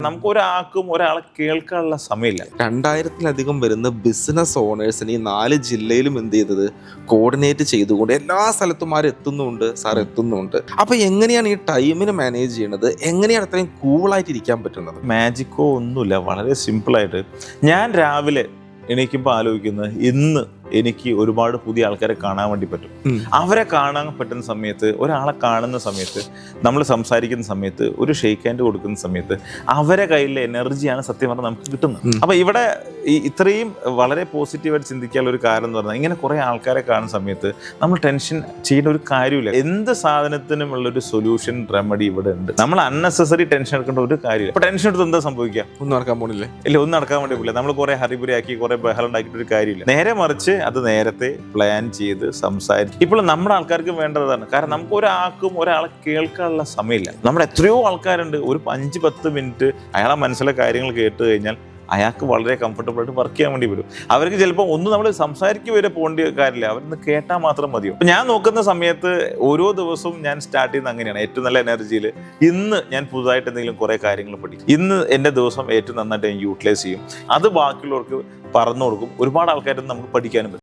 നമുക്ക് ഒരാളെ കേൾക്കാനുള്ള സമയമില്ല. 2000-ലധികം വരുന്ന ബിസിനസ് ഓണേഴ്സിന് ഈ 4 ജില്ലയിലും എന്ത് ചെയ്തത് കോർഡിനേറ്റ് ചെയ്തുകൊണ്ട് എല്ലാ സ്ഥലത്തും സാർ എത്തുന്നുണ്ട്. അപ്പൊ എങ്ങനെയാണ് ഈ ടൈമിന് മാനേജ് ചെയ്യണത്? എങ്ങനെയാണ് അത്രയും കൂളായിട്ട് ഇരിക്കാൻ പറ്റുന്നത്? മാജിക്കോ ഒന്നുമില്ല, വളരെ സിമ്പിളായിട്ട് ഞാൻ രാവിലെ എണീക്കുമ്പോൾ ആലോചിക്കുന്നത് ഇന്ന് എനിക്ക് ഒരുപാട് പുതിയ ആൾക്കാരെ കാണാൻ വേണ്ടി പറ്റും. അവരെ കാണാൻ പറ്റുന്ന സമയത്ത്, ഒരാളെ കാണുന്ന സമയത്ത്, നമ്മൾ സംസാരിക്കുന്ന സമയത്ത്, ഒരു ഷെയ്ക്ക് ഹാൻഡ് കൊടുക്കുന്ന സമയത്ത് അവരെ കയ്യിലെ എനർജിയാണ് സത്യം പറഞ്ഞാൽ നമുക്ക് കിട്ടുന്നത്. അപ്പൊ ഇവിടെ ഇത്രയും വളരെ പോസിറ്റീവായിട്ട് ചിന്തിക്കാനുള്ള ഒരു കാര്യം എന്ന് പറഞ്ഞാൽ, ഇങ്ങനെ കുറെ ആൾക്കാരെ കാണുന്ന സമയത്ത് നമ്മൾ ടെൻഷൻ ചെയ്യേണ്ട ഒരു കാര്യമില്ല. എന്ത് സാധനത്തിനുമുള്ള ഒരു സൊല്യൂഷൻ റെമഡി ഇവിടെ ഉണ്ട്. നമ്മൾ അൺനെസസറി ടെൻഷൻ എടുക്കേണ്ട ഒരു കാര്യമില്ല. അപ്പൊ ടെൻഷൻ എടുത്ത് എന്താ സംഭവിക്കുക? ഒന്നും നടക്കാൻ പോണില്ലേ? ഇല്ല, ഒന്നും നടക്കാൻ വേണ്ടി പോകില്ല. നമ്മൾ കുറെ ഹറിബുരിയാക്കി കുറെ ബഹളം ഉണ്ടാക്കിയിട്ട് ഒരു കാര്യമില്ല. നേരെ മറിച്ച് അത് നേരത്തെ പ്ലാൻ ചെയ്ത് സംസാരിക്കും. ഇപ്പോൾ നമ്മുടെ ആൾക്കാർക്ക് വേണ്ടതാണ്. കാരണം നമുക്ക് ഒരാളെ കേൾക്കാനുള്ള സമയമില്ല. നമ്മുടെ എത്രയോ ആൾക്കാരുണ്ട്, ഒരു 5-10 മിനിറ്റ് അയാളെ മനസ്സിലെ കാര്യങ്ങൾ കേട്ട് കഴിഞ്ഞാൽ അയാൾക്ക് വളരെ കംഫർട്ടബിൾ ആയിട്ട് വർക്ക് ചെയ്യാൻ വേണ്ടി വരും. അവർക്ക് ചിലപ്പോൾ ഒന്നും നമ്മൾ സംസാരിക്കുക വരെ പോകേണ്ട കാര്യമില്ല, അവരൊന്ന് കേട്ടാൽ മാത്രം മതിയോ. അപ്പം ഞാൻ നോക്കുന്ന സമയത്ത് ഓരോ ദിവസവും ഞാൻ സ്റ്റാർട്ട് ചെയ്യുന്നത് അങ്ങനെയാണ്. ഏറ്റവും നല്ല എനർജിയിൽ ഇന്ന് ഞാൻ പുതുതായിട്ട് എന്തെങ്കിലും കുറേ കാര്യങ്ങൾ പഠിക്കും. ഇന്ന് എൻ്റെ ദിവസം ഏറ്റവും നന്നായിട്ട് ഞാൻ യൂട്ടിലൈസ് ചെയ്യും. അത് ബാക്കിയുള്ളവർക്ക് പറഞ്ഞു കൊടുക്കും. ഒരുപാട് ആൾക്കാരും നമുക്ക് പഠിക്കാനും പറ്റും.